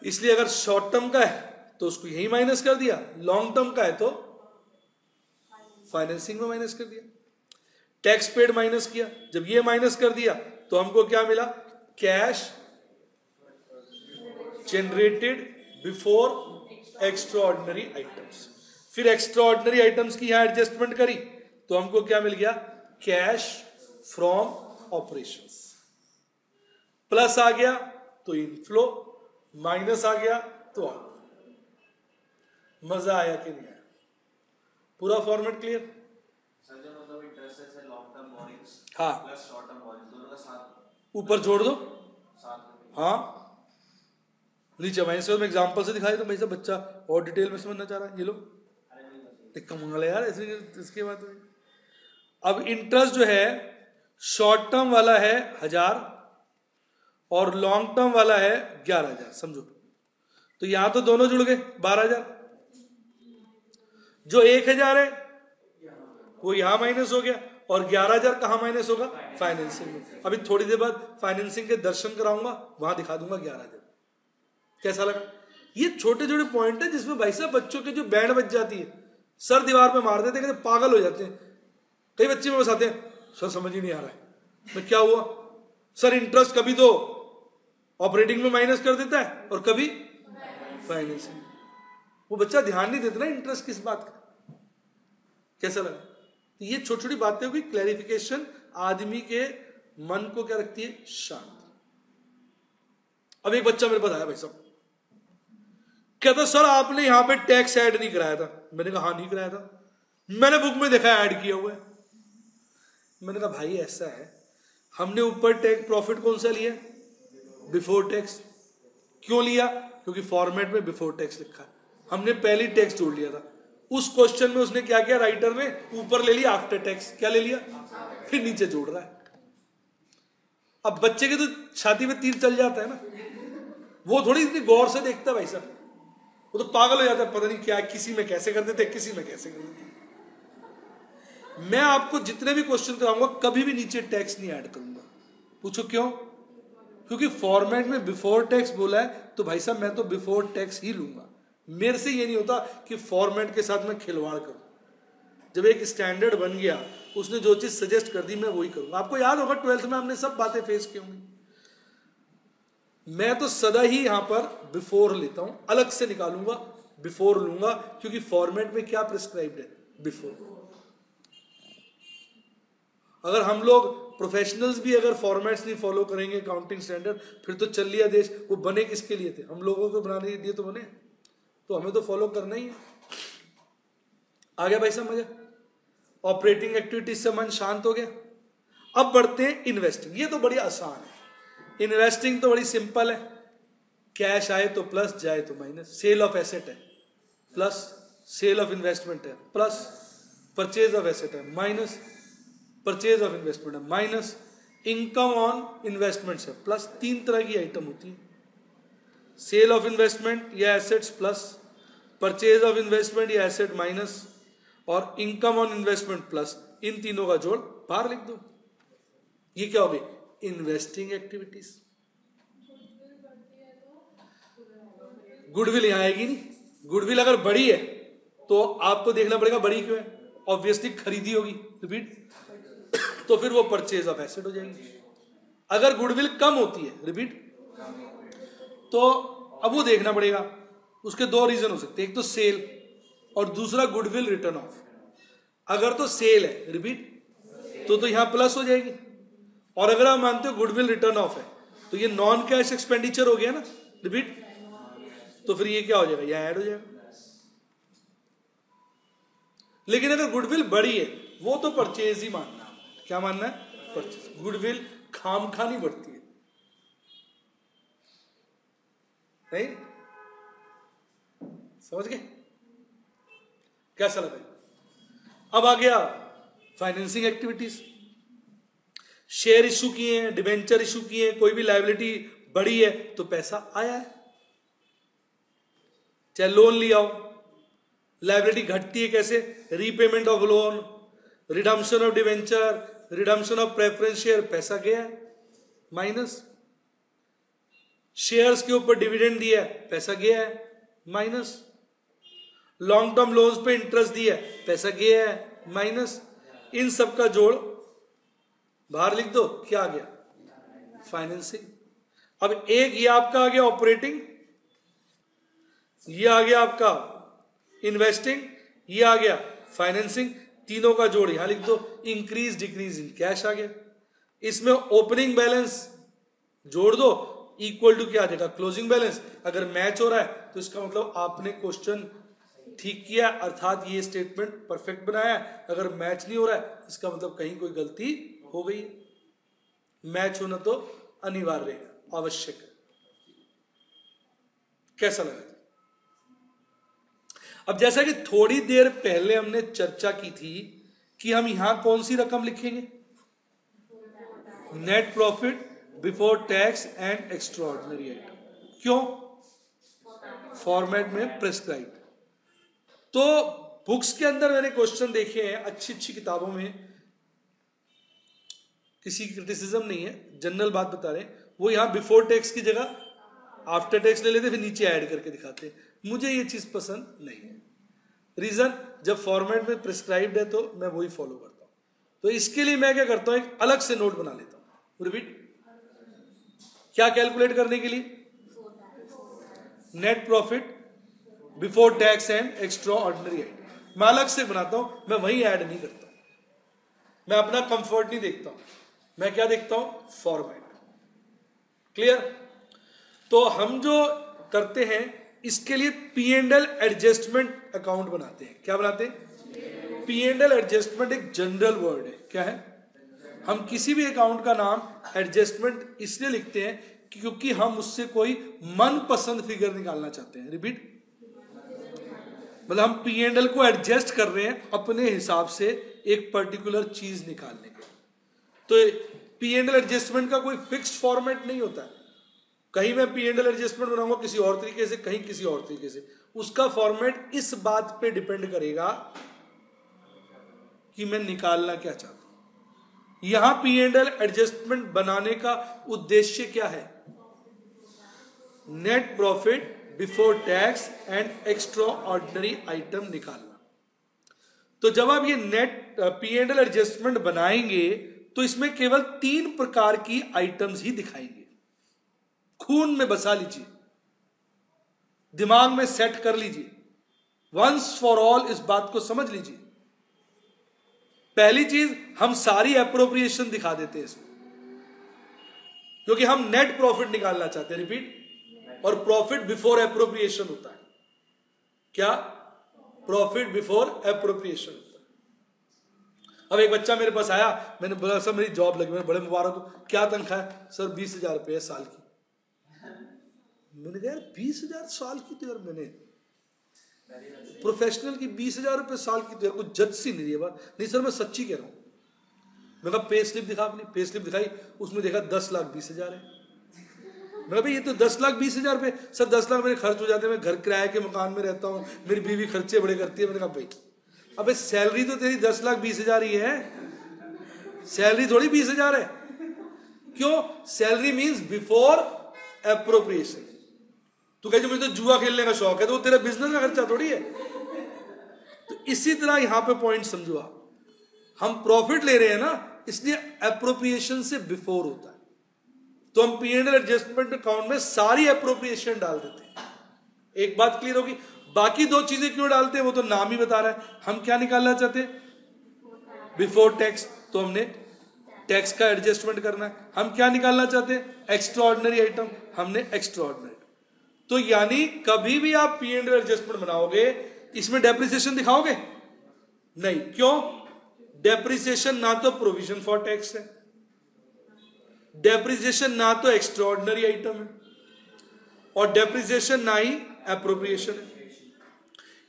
इसलिए अगर शॉर्ट टर्म का है तो उसको यही माइनस कर दिया, लॉन्ग टर्म का है तो फाइनेंसिंग में माइनस कर दिया। टैक्स पेड माइनस किया, जब ये माइनस कर दिया तो हमको क्या मिला, cash generated before extraordinary items. फिर एक्स्ट्राऑर्डिनरी आइटम्स की यहां एडजस्टमेंट करी तो हमको क्या मिल गया, कैश फ्रॉम ऑपरेशंस। प्लस आ गया तो इनफ्लो, माइनस आ गया तो आउटफ्लो। मजा आया कि नहीं आया, पूरा फॉर्मेट क्लियर। हाँ ऊपर जोड़ दो, हाँ नीचे माइनस में एग्जांपल से दिखाई तो भाई साहब बच्चा और डिटेल में समझना चाह रहा है, ये लो कमाल है यार ऐसे, इसके बाद अब इंटरेस्ट जो है शॉर्ट टर्म वाला है 1000 और लॉन्ग टर्म वाला है 11000, समझो। तो यहां तो दोनों जुड़ गए 12000, जो 1000 है वो यहां माइनस हो गया, और 11000 कहां माइनस होगा, फाइनेंसिंग में। अभी थोड़ी देर बाद फाइनेंसिंग के दर्शन कराऊंगा, वहां दिखा दूंगा 11000। कैसा लगा, ये छोटे छोटे पॉइंट है जिसमें भाई साहब बच्चों के जो बैंड बज जाती है, सर दीवार पे मार देते, कहते पागल हो जाते हैं। कई बच्चे में बस आते हैं, सर समझ ही नहीं आ रहा है, मैं क्या हुआ सर, इंटरेस्ट कभी तो ऑपरेटिंग में माइनस कर देता है और कभी फाइनेंसिंग। वो बच्चा ध्यान नहीं देता ना इंटरेस्ट किस बात का। कैसा लगा? तो ये छोटी छोटी बातें होगी, क्लैरिफिकेशन आदमी के मन को क्या रखती है, शांत। अब एक बच्चा मेरे पास आया भाई साहब, कहता सर आपने यहां पे टैक्स ऐड नहीं कराया था। मैंने कहा हाँ नहीं कराया था, मैंने बुक में देखा ऐड किया हुआ है। मैंने कहा भाई ऐसा है, हमने ऊपर टैक्स प्रॉफिट कौन सा लिया, बिफोर टैक्स। क्यों लिया? क्योंकि फॉर्मेट में बिफोर टैक्स लिखा है, हमने पहले टैक्स जोड़ लिया था। उस क्वेश्चन में उसने क्या किया, राइटर ने ऊपर ले लिया आफ्टर टैक्स, क्या ले लिया, फिर नीचे जोड़ रहा है। अब बच्चे के तो छाती में तीर चल जाता है ना, वो थोड़ी इतनी गौर से देखता है भाई साहब, वो तो पागल हो जाता है, पता नहीं क्या किसी में कैसे कर देते, किसी में कैसे कर देते। मैं आपको जितने भी क्वेश्चन कराऊंगा कभी भी नीचे टैक्स नहीं ऐड करूंगा। पूछो क्यों? क्योंकि फॉर्मेट में बिफोर टैक्स बोला है तो भाई साहब मैं तो बिफोर टैक्स ही लूंगा। मेरे से ये नहीं होता कि फॉर्मेट के साथ मैं खिलवाड़ करूं। जब एक स्टैंडर्ड बन गया, उसने जो चीज सजेस्ट कर दी मैं वही करूंगा। आपको याद होगा 12th में हमने सब बातें फेस की होंगी। मैं तो सदा ही यहां पर बिफोर लेता हूं, अलग से निकालूंगा, बिफोर लूंगा, क्योंकि फॉर्मेट में क्या प्रिस्क्राइब्ड है, बिफोर। अगर हम लोग प्रोफेशनल्स भी अगर फॉर्मेट्स नहीं फॉलो करेंगे अकाउंटिंग स्टैंडर्ड, फिर तो चल लिया देश। वो बने किसके लिए थे, हम लोगों को बनाने के लिए तो बने, तो हमें तो फॉलो करना ही है। आ गया भाई समझ? ऑपरेटिंग एक्टिविटीज से मन शांत हो गया। अब बढ़ते हैं इन्वेस्टिंग। ये तो बड़ी आसान है, इन्वेस्टिंग तो बड़ी सिंपल है। कैश आए तो प्लस, जाए तो माइनस। सेल ऑफ एसेट है प्लस, सेल ऑफ इन्वेस्टमेंट है प्लस, परचेज ऑफ एसेट है माइनस, परचेज ऑफ इन्वेस्टमेंट है माइनस, इनकम ऑन इन्वेस्टमेंट्स है प्लस। 3 तरह की आइटम होती है, सेल ऑफ इन्वेस्टमेंट या assets plus, purchase of investment या एसेट माइनस, और इनकम ऑन इन्वेस्टमेंट प्लस। इन तीनों का जोड़ बाहर लिख दो। ये क्या हो गई, इन्वेस्टिंग एक्टिविटीज। गुडविल यहां आएगी नहीं। गुडविल अगर बड़ी है तो आपको देखना पड़ेगा बड़ी क्यों है, ऑब्वियसली खरीदी होगी, रिपीट, तो फिर वो परचेज ऑफ एसेट हो जाएगी। अगर गुडविल कम होती है, रिपीट, तो अब वो देखना पड़ेगा। उसके 2 रीजन हो सकते हैं, एक तो सेल और दूसरा गुडविल रिटर्न ऑफ। अगर तो सेल है, रिपीट, तो यहां प्लस हो जाएगी। और अगर आप मानते हो गुडविल रिटर्न ऑफ है तो ये नॉन कैश एक्सपेंडिचर हो गया ना, रिपीट, तो फिर ये क्या हो जाएगा, यहां ऐड हो जाएगा। लेकिन अगर गुडविल बड़ी है, वो तो परचेज ही मानना है। क्या मानना है, परचेज। गुडविल खामखा नहीं बढ़ती है, नहीं? समझ गए? कैसा लगा? अब आ गया फाइनेंसिंग एक्टिविटीज। शेयर इशू किए हैं, डिबेंचर इशू किए हैं, कोई भी लायबिलिटी बढ़ी है तो पैसा आया है। चाहे लोन लिया हो, लायबिलिटी घटती है कैसे, repayment of loan, redemption of debenture, redemption of preference share, पैसा गया है माइनस। शेयर्स के ऊपर डिविडेंड दिया है, पैसा गया है माइनस। लॉन्ग टर्म लोन्स पे इंटरेस्ट दिया है, पैसा गया है माइनस। इन सब का जोड़ बाहर लिख दो, क्या आ गया, फाइनेंसिंग। अब एक ये आपका आ गया ऑपरेटिंग, ये आ गया आपका इन्वेस्टिंग, ये आ गया फाइनेंसिंग। तीनों का जोड़ यहां लिख दो, इंक्रीज डिक्रीज इन कैश आ गया। इसमें ओपनिंग बैलेंस जोड़ दो, इक्वल टू क्या आ जाएगा, क्लोजिंग बैलेंस। अगर मैच हो रहा है तो इसका मतलब आपने क्वेश्चन ठीक किया, अर्थात ये स्टेटमेंट परफेक्ट बनाया है। अगर मैच नहीं हो रहा है इसका मतलब कहीं कोई गलती हो गई। मैच होना तो अनिवार्य है, आवश्यक है। कैसा लगा? अब जैसा कि थोड़ी देर पहले हमने चर्चा की थी कि हम यहां कौन सी रकम लिखेंगे, net profit before tax and extraordinary item. क्यों? फॉर्मेट में प्रिस्क्राइब। तो बुक्स के अंदर मैंने क्वेश्चन देखे हैं, अच्छी अच्छी किताबों में, किसी की क्रिटिसिज्म नहीं है, जनरल बात बता रहे हैं, वो यहां बिफोर टैक्स की जगह आफ्टर टैक्स ले लेते, फिर नीचे ऐड करके दिखाते हैं। मुझे ये चीज पसंद नहीं है। रीजन, जब फॉर्मेट में प्रिस्क्राइब्ड है तो मैं वही फॉलो करता हूं। तो इसके लिए मैं क्या करता हूं, एक अलग से नोट बना लेता हूं। रिपीट, क्या कैलकुलेट करने के लिए? Net profit before tax and extraordinary item. मैं अलग से बनाता हूं, मैं वही ऐड नहीं करता। मैं अपना कंफर्ट नहीं देखता हूं, मैं क्या देखता हूं? फॉर्मेट। क्लियर? तो हम जो करते हैं इसके लिए P&L एडजस्टमेंट अकाउंट बनाते हैं। क्या बनाते हैं? P&L एडजस्टमेंट एक जनरल वर्ड है। क्या है? हम किसी भी अकाउंट का नाम एडजस्टमेंट इसलिए लिखते हैं क्योंकि हम उससे कोई मनपसंद फिगर निकालना चाहते हैं। रिपीट, मतलब हम P&L को एडजस्ट कर रहे हैं अपने हिसाब से एक पर्टिकुलर चीज निकालने के। तो P&L एडजस्टमेंट का कोई फिक्स्ड फॉर्मेट नहीं होता है। कहीं मैं P&L एडजस्टमेंट बनाऊंगा किसी और तरीके से, कहीं किसी और तरीके से। उसका फॉर्मेट इस बात पे डिपेंड करेगा कि मैं निकालना क्या चाहता हूं। यहां P&L एडजस्टमेंट बनाने का उद्देश्य क्या है? Net profit before tax and extraordinary item निकालना। तो जब आप ये नेट P&L एडजस्टमेंट बनाएंगे तो इसमें केवल 3 प्रकार की आइटम्स ही दिखाएंगे। खून में बसा लीजिए, दिमाग में सेट कर लीजिए, वंस फॉर ऑल इस बात को समझ लीजिए। पहली चीज, हम सारी एप्रोप्रिएशन दिखा देते हैं इसमें, क्योंकि हम नेट प्रॉफिट निकालना चाहते हैं। रिपीट, और प्रॉफिट बिफोर एप्रोप्रिएशन होता है। क्या? प्रॉफिट बिफोर एप्रोप्रिएशन होता है। अब एक बच्चा मेरे पास आया, मैंने बोला सर मेरी जॉब लगी, मैंने बड़े मुबारक हो, क्या तनख्वाह है? सर 20,000 रुपये साल की। मैंने कहा 20,000 साल की? तो यार मैंने प्रोफेशनल की 20,000 रुपये साल की, तो यार कुछ जज सी नहीं रही है बात। नहीं सर मैं सच्ची कह रहा हूं। मैंने कहा पे स्लिप दिखा, अपनी पे स्लिप दिखाई, उसमें देखा 10,20,000 है। मैं भाई ये तो 10,20,000 रुपये। सर 10 लाख मेरे खर्च हो जाते हैं, मैं घर किराए के मकान में रहता हूँ, मेरी बीवी खर्चे बड़े करती है। मैंने कहा भाई अबे सैलरी तो तेरी 10,20,000 ही है, सैलरी थोड़ी 20,000 है। क्यों? Salary means before appropriation. तू कहे मुझे तो जुआ खेलने का शौक है, तो वो तेरा बिजनेस का खर्चा थोड़ी है। तो इसी तरह यहां पे पॉइंट समझो आप, हम प्रॉफिट ले रहे हैं ना, इसलिए एप्रोप्रिएशन से बिफोर होता है। तो हम P&L एडजस्टमेंट अकाउंट में सारी एप्रोप्रिएशन डाल देते हैं। एक बात क्लियर होगी। बाकी 2 चीजें क्यों डालते हैं वो तो नाम ही बता रहा है। हम क्या निकालना चाहते हैं? बिफोर टैक्स, तो हमने टैक्स का एडजस्टमेंट करना है। हम क्या निकालना चाहते हैं? एक्स्ट्रा ऑर्डिनरी आइटम, हमने एक्स्ट्रा ऑर्डिनरी। तो यानी कभी भी आप P&L एडजस्टमेंट बनाओगे इसमें डेप्रिसिएशन दिखाओगे नहीं। क्यों? डेप्रिसिएशन ना तो प्रोविजन फॉर टैक्स है, डेप्रिसिएशन ना तो एक्स्ट्रा ऑर्डिनरी आइटम है, और डेप्रिसिएशन ना ही एप्रोप्रिएशन है।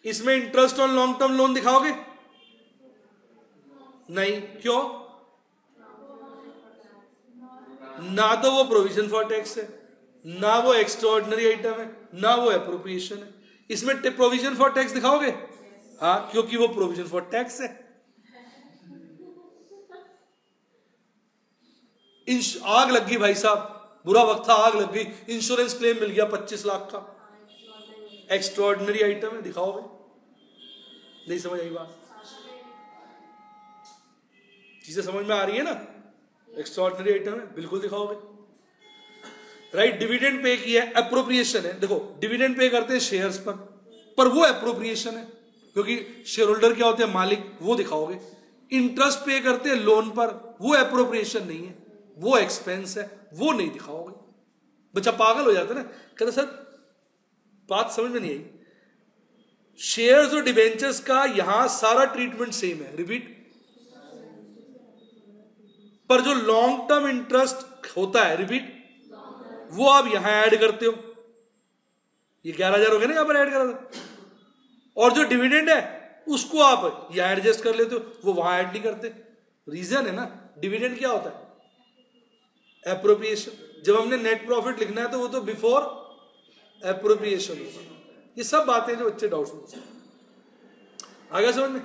इसमें interest on long term loan दिखाओगे नहीं। क्यों? ना तो वो प्रोविजन फॉर टैक्स है, ना वो एक्स्ट्रा ऑर्डिनरी आइटम है, ना वो एप्रोप्रिएशन है। इसमें प्रोविजन फॉर टैक्स दिखाओगे? हाँ, क्योंकि वो प्रोविजन फॉर टैक्स है। आग लग गई भाई साहब, बुरा वक्त था, आग लग गई, इंश्योरेंस क्लेम मिल गया 25 लाख का, एक्स्ट्रा ऑर्डिनरी आइटम है, दिखाओगे नहीं? समझ आई बात? चीजें समझ में आ रही है ना? एक्स्ट्रा ऑर्डिनरी आइटम है, बिल्कुल दिखाओगे। राइट? डिविडेंड पे किया, एप्रोप्रिएशन है। देखो डिविडेंड पे करते हैं शेयर्स पर वो एप्रोप्रिएशन है, क्योंकि शेयर होल्डर क्या होते हैं? मालिक, वो दिखाओगे। इंटरेस्ट पे करते हैं लोन पर, वो एप्रोप्रिएशन नहीं है, वो एक्सपेंस है, वो नहीं दिखाओगे। बच्चा पागल हो जाता है ना, कहते सर बात समझ में नहीं आई। शेयर्स और डिबेंचर्स का यहां सारा ट्रीटमेंट सेम है। रिपीट, पर जो लॉन्ग टर्म इंटरेस्ट होता है, रिपीट, वो आप यहां ऐड करते हो। ये 11,000 हो गया ना, यहां पर ऐड करा था। और जो डिविडेंड है उसको आप यहां एडजस्ट कर लेते हो, वो वहां ऐड नहीं करते। रीजन है ना, डिविडेंड क्या होता है? एप्रोप्रिएशन। जब हमने नेट प्रॉफिट लिखना है तो वो तो बिफोर एप्रोप्रिएशन होगा। ये सब बातें जो बच्चे डाउट्स में आगे समझ में।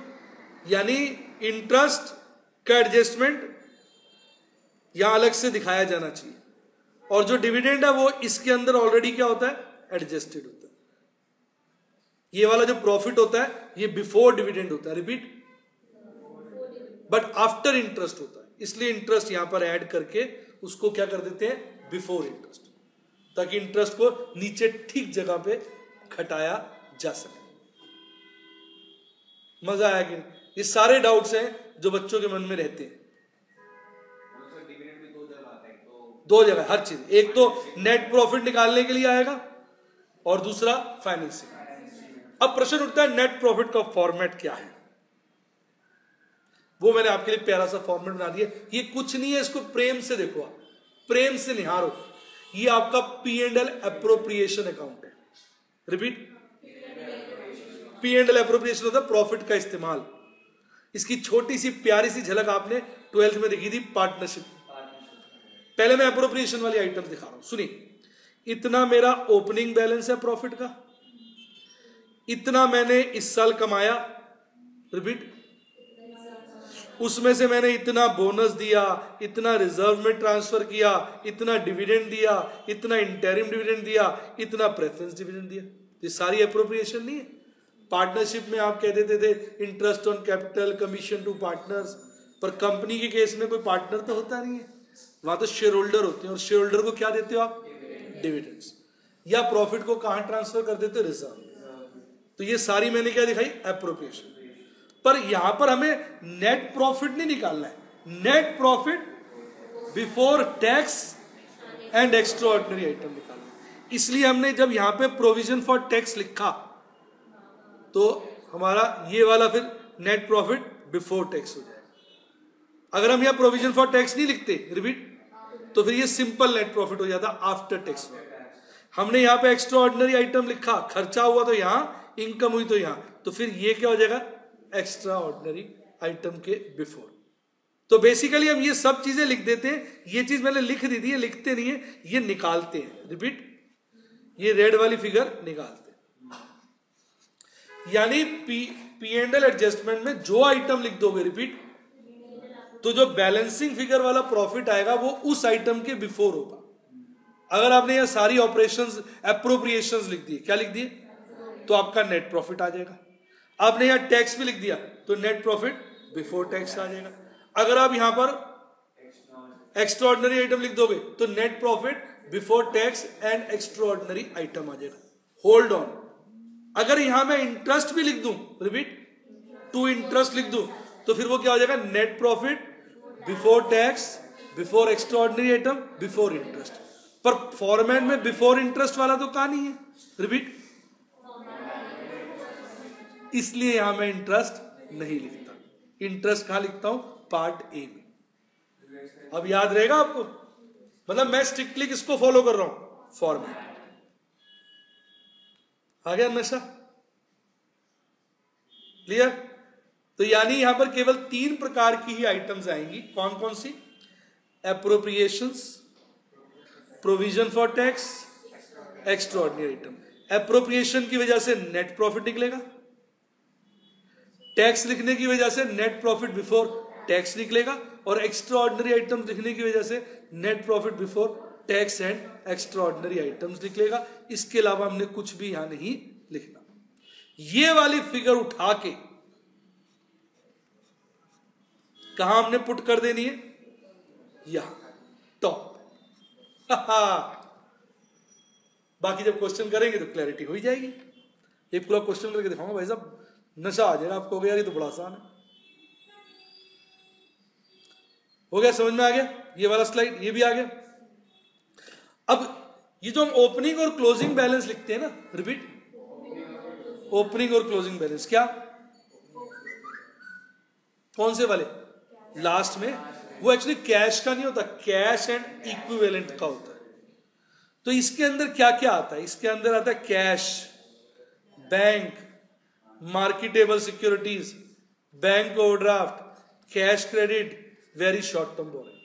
यानी इंटरेस्ट का एडजस्टमेंट यहां अलग से दिखाया जाना चाहिए, और जो डिविडेंड है वो इसके अंदर ऑलरेडी क्या होता है? एडजस्टेड होता है। ये वाला जो प्रॉफिट होता है ये बिफोर डिविडेंड होता है। रिपीट, बट आफ्टर इंटरेस्ट होता है, इसलिए इंटरेस्ट यहां पर ऐड करके उसको क्या कर देते हैं, बिफोर इंटरेस्ट, ताकि इंटरेस्ट को नीचे ठीक जगह पे घटाया जा सके। मजा आया कि नहीं? ये सारे डाउट्स हैं जो बच्चों के मन में रहते हैं। दो जगह हर चीज, एक तो नेट प्रॉफिट निकालने के लिए आएगा और दूसरा फाइनेंसिंग। अब प्रश्न उठता है नेट प्रॉफिट का फॉर्मेट क्या है, वो मैंने आपके लिए प्यारा सा फॉर्मेट बना दिया। ये कुछ नहीं है, इसको प्रेम से देखो, आप प्रेम से निहारो। ये आपका P&L एप्रोप्रिएशन अकाउंट है। रिपीट, P&L एप्रोप्रिएशन होता है प्रॉफिट का इस्तेमाल। इसकी छोटी सी प्यारी सी झलक आपने 12th में देखी थी पार्टनरशिप। पहले मैं एप्रोप्रिएशन वाली आइटम दिखा रहा हूं, सुनिए। इतना मेरा ओपनिंग बैलेंस है प्रॉफिट का, इतना मैंने इस साल कमाया, रिपीट, उसमें से मैंने इतना बोनस दिया, इतना रिजर्व में ट्रांसफर किया, इतना डिविडेंड दिया, इतना इंटरिम डिविडेंड दिया, इतना प्रेफरेंस डिविडेंड दिया। ये सारी एप्रोप्रिएशन नहीं है। पार्टनरशिप में आप कह देते थे interest on capital, commission to partners, पर कंपनी के केस में कोई पार्टनर तो होता नहीं है, वहां तो शेयर होल्डर होते हैं, और शेयर होल्डर को क्या देते हो आप, डिविडेंड्स। या प्रॉफिट को कहां ट्रांसफर कर देते हो, रिजर्व। तो ये सारी मैंने क्या दिखाई, एप्रोप्रिएशन। पर यहां पर हमें नेट प्रॉफिट नहीं निकालना है, net profit before tax and extraordinary item निकालना है। इसलिए हमने जब यहां पे प्रोविजन फॉर टैक्स लिखा तो हमारा ये वाला फिर नेट प्रॉफिट बिफोर टैक्स हो जाएगा। अगर हम यहां प्रोविजन फॉर टैक्स नहीं लिखते, रिपीट, तो फिर ये सिंपल नेट प्रॉफिट हो जाता आफ्टर टैक्स। हमने यहां पे एक्स्ट्रा ऑर्डिनरी आइटम लिखा, खर्चा हुआ तो यहां, इनकम हुई तो यहां, तो फिर ये क्या हो जाएगा, एक्स्ट्रा ऑर्डिनरी आइटम के बिफोर। तो बेसिकली हम ये सब चीजें लिख देते हैं। ये चीज मैंने लिख दी थी, ये लिखते नहीं है, ये निकालते हैं। रिपीट, ये रेड वाली फिगर निकालते हैं। यानी P&L एडजस्टमेंट में जो आइटम लिख दोगे, रिपीट, तो जो बैलेंसिंग फिगर वाला प्रॉफिट आएगा वो उस आइटम के बिफोर होगा। अगर आपने यह सारी ऑपरेशंस एप्रोप्रिएशंस लिख दिए, क्या लिख दिए, तो आपका नेट प्रॉफिट आ जाएगा। आपने यहां टैक्स भी लिख दिया तो नेट प्रॉफिट बिफोर टैक्स आ जाएगा। अगर आप यहां पर एक्स्ट्रा ऑर्डिनरी आइटम लिख दोगे तो net profit before tax and extraordinary item आ जाएगा। होल्ड ऑन, अगर यहां मैं इंटरेस्ट भी लिख दूं, रिपीट, टू इंटरेस्ट लिख दूं, तो फिर वो क्या हो जाएगा, net profit before tax, before extra ordinary item, before interest. पर फॉर्मेट में बिफोर इंटरेस्ट वाला तो कहां नहीं है, रिपीट, इसलिए यहां मैं इंटरेस्ट नहीं लिखता। इंटरेस्ट कहां लिखता हूं, पार्ट ए में। अब याद रहेगा आपको, मतलब मैं स्ट्रिक्टली किसको फॉलो कर रहा हूं, फॉर्मेट। आ गया नशा, क्लियर? तो यानी यहां पर केवल 3 प्रकार की ही आइटम्स आएंगी। कौन कौन सी, appropriations, provision for tax, extraordinary item. Appropriation की वजह से नेट प्रॉफिट निकलेगा, टैक्स लिखने की वजह से नेट प्रॉफिट बिफोर टैक्स निकलेगा, और एक्स्ट्रा ऑर्डिनरी आइटम्स लिखने की वजह से net profit before tax and extra ordinary items निकलेगा। इसके अलावा हमने कुछ भी यहां नहीं लिखना। ये वाली फिगर उठा के कहां हमने पुट कर देनी है, यहां टॉप। बाकी जब क्वेश्चन करेंगे तो क्लैरिटी हो ही जाएगी। एक पूरा क्वेश्चन करके दिखाऊंगा, भाई साहब नशा आ जाएगा आपको, यार ये तो बड़ा आसान है। हो गया, समझ में आ गया? ये वाला स्लाइड, ये भी आ गया। अब ये जो हम ओपनिंग और क्लोजिंग बैलेंस लिखते हैं ना, रिपीट, ओपनिंग और क्लोजिंग बैलेंस, क्या, कौन से वाले, लास्ट में, वो एक्चुअली कैश का नहीं होता, कैश एंड इक्विवेलेंट का होता है। तो इसके अंदर क्या क्या आता है, इसके अंदर आता है cash, bank, marketable securities, bank overdraft, cash credit, very short term borrowing.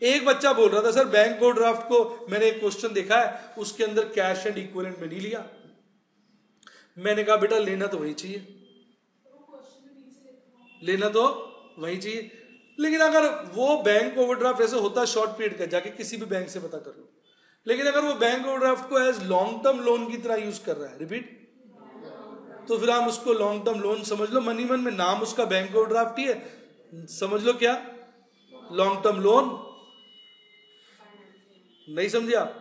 एक बच्चा बोल रहा था सर बैंक ओवरड्राफ्ट को मैंने एक क्वेश्चन देखा है उसके अंदर कैश एंड इक्विवेलेंट में नहीं लिया। मैंने कहा बेटा लेना तो वही चाहिए, लेना तो वही चाहिए, लेकिन अगर वो बैंक ओवरड्राफ्ट ऐसे होता है शॉर्ट पीरियड का, जाके किसी भी बैंक से पता कर लो। लेकिन अगर वो बैंक ओवरड्राफ्ट को एज लॉन्ग टर्म लोन की तरह यूज कर रहा है, रिपीट, तो फिर आप उसको लॉन्ग टर्म लोन समझ लो, मनी मन में नाम उसका बैंक ओवरड्राफ्ट ही है, समझ लो क्या, लॉन्ग टर्म लोन, नहीं समझे आप,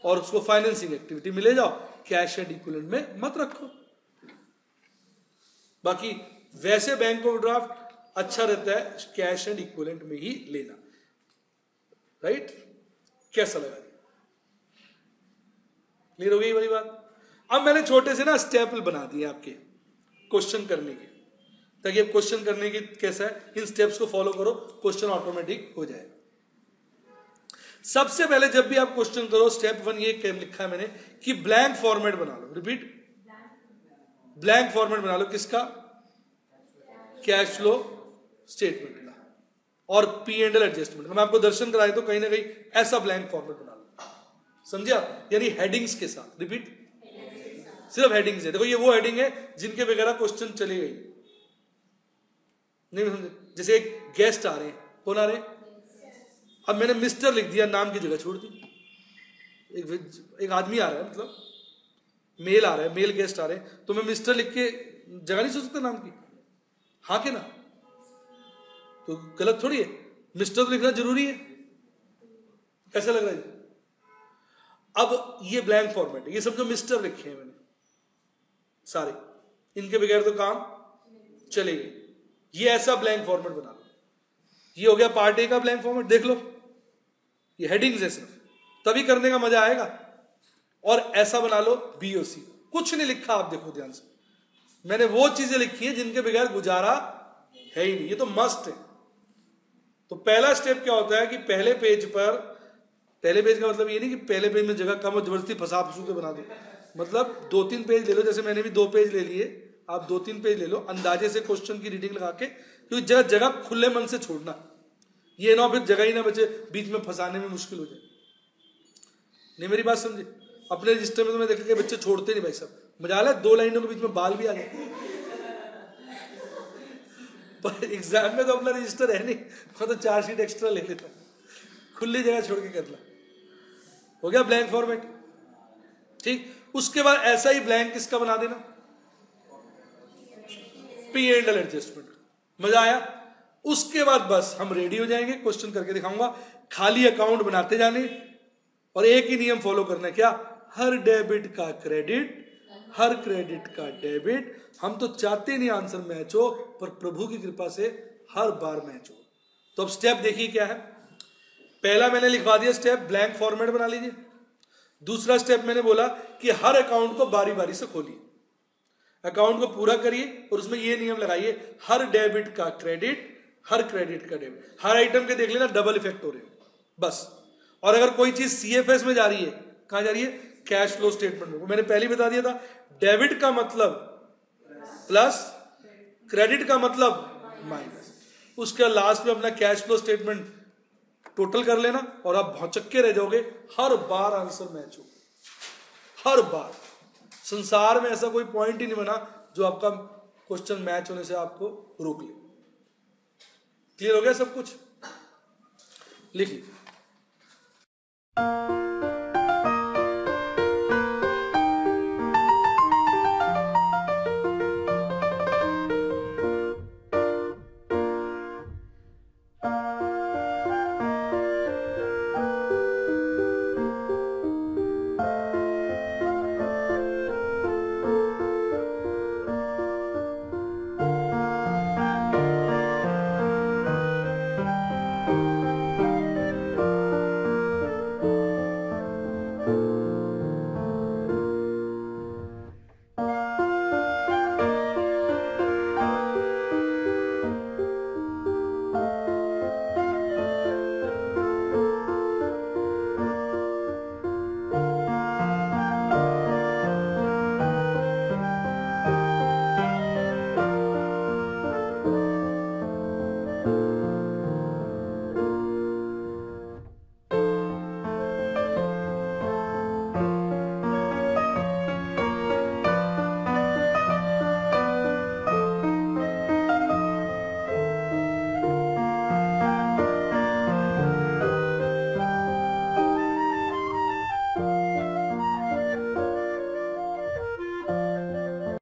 और उसको फाइनेंसिंग एक्टिविटी में ले जाओ, कैश एंड इक्विवेलेंट में मत रखो। बाकी वैसे बैंक ओवरड्राफ्ट अच्छा रहता है कैश एंड इक्विवेलेंट में ही लेना, राइट? कैसा लगा? क्लियर हो गई वाली बात? अब मैंने छोटे से ना स्टेप बना दिए आपके क्वेश्चन करने के, ताकि अब क्वेश्चन करने की कैसा है, इन स्टेप्स को फॉलो करो, क्वेश्चन ऑटोमेटिक हो जाए। सबसे पहले जब भी आप क्वेश्चन करो, स्टेप 1 ये लिखा है मैंने कि ब्लैंक फॉर्मेट बना लो। रिपीट, ब्लैंक फॉर्मेट बना लो। किसका? कैश फ्लो स्टेटमेंट का और पी एंड एल एडजस्टमेंट का। मैं आपको दर्शन कराया तो कहीं ना कहीं ऐसा ब्लैंक फॉर्मेट बना लो, समझे आप? यानी हेडिंग्स के साथ। रिपीट, सिर्फ हेडिंग्स है। देखो ये वो हेडिंग है जिनके वगैरह क्वेश्चन चले गई, नहीं समझे? जैसे एक गेस्ट आ रहे हैं, कौन आ रहे हैं? अब मैंने मिस्टर लिख दिया, नाम की जगह छोड़ दी। एक आदमी आ रहा है, मतलब मेल आ रहा है, मेल गेस्ट आ रहे हैं, तो मैं मिस्टर लिख के जगह नहीं सोच सकता नाम की? हाँ के ना? तो गलत थोड़ी है, मिस्टर तो लिखना जरूरी है। कैसा लग रहा है? अब ये ब्लैंक फॉर्मेट है, ये समझो मिस्टर लिखे हैं मैंने सारे, इनके बगैर तो काम चलेगी। ये ऐसा ब्लैंक फॉर्मेट बना लो। ये हो गया पार्ट ए का ब्लैंक फॉर्मेट। देख लो, ये हेडिंग्स है सिर्फ, तभी करने का मजा आएगा। और ऐसा बना लो बीओसी, कुछ नहीं लिखा। आप देखो ध्यान से, मैंने वो चीजें लिखी है जिनके बगैर गुजारा है ही नहीं, ये तो मस्ट है। तो पहला स्टेप क्या होता है कि पहले पेज पर, पहले पेज का मतलब ये नहीं कि पहले पेज में जगह कम और जबरदस्ती फंसा फंसू के बना दो, मतलब 2-3 पेज ले लो। जैसे मैंने भी 2 पेज ले लिए, आप 2-3 पेज ले लो, अंदाजे से क्वेश्चन की रीडिंग लगा के, क्योंकि जगह जगह खुले मन से छोड़ना, ये ना फिर जगह ही ना बचे, बीच में फंसाने में मुश्किल हो जाए। नहीं मेरी बात समझे? अपने रजिस्टर में तो मैं देखा कि बच्चे छोड़ते नहीं भाई साहब, मजा आ 2 लाइनों के बीच में बाल भी आ गए। पर एग्जाम में तो अपना रजिस्टर है नहीं, मैं तो 4 शीट एक्स्ट्रा ले लेता, खुली जगह छोड़ के करना। हो गया ब्लैंक फॉर्मेट, ठीक। उसके बाद ऐसा ही ब्लैंक किसका बना देना? P and L adjustment. मजा आया? उसके बाद बस हम रेडी हो जाएंगे, क्वेश्चन करके दिखाऊंगा। खाली अकाउंट बनाते जाने और एक ही नियम फॉलो करना है, क्या? हर डेबिट का क्रेडिट, हर क्रेडिट का डेबिट। हम तो चाहते नहीं आंसर मैच हो, पर प्रभु की कृपा से हर बार मैच हो। तो अब स्टेप देखिए क्या है। पहला मैंने लिखवा दिया स्टेप, ब्लैंक फॉर्मेट बना लीजिए। दूसरा स्टेप मैंने बोला कि हर अकाउंट को बारी बारी से खोलिए, अकाउंट को पूरा करिए और उसमें ये नियम लगाइए, हर डेबिट का क्रेडिट, हर क्रेडिट का डेबिट। हर आइटम के देख लेना डबल इफेक्ट हो रहे हो बस। और अगर कोई चीज सीएफएस में जा रही है, कहां जा रही है? कैश फ्लो स्टेटमेंट में। मैंने पहले बता दिया था, डेबिट का मतलब प्लस, क्रेडिट का मतलब माइनस। उसके लास्ट में अपना कैश फ्लो स्टेटमेंट टोटल कर लेना और आप भौचक्के रह जाओगे, हर बार आंसर मैच हो, हर बार। संसार में ऐसा कोई पॉइंट ही नहीं बना जो आपका क्वेश्चन मैच होने से आपको रोक ले। क्लियर हो गया सब कुछ? लिख लीजिए।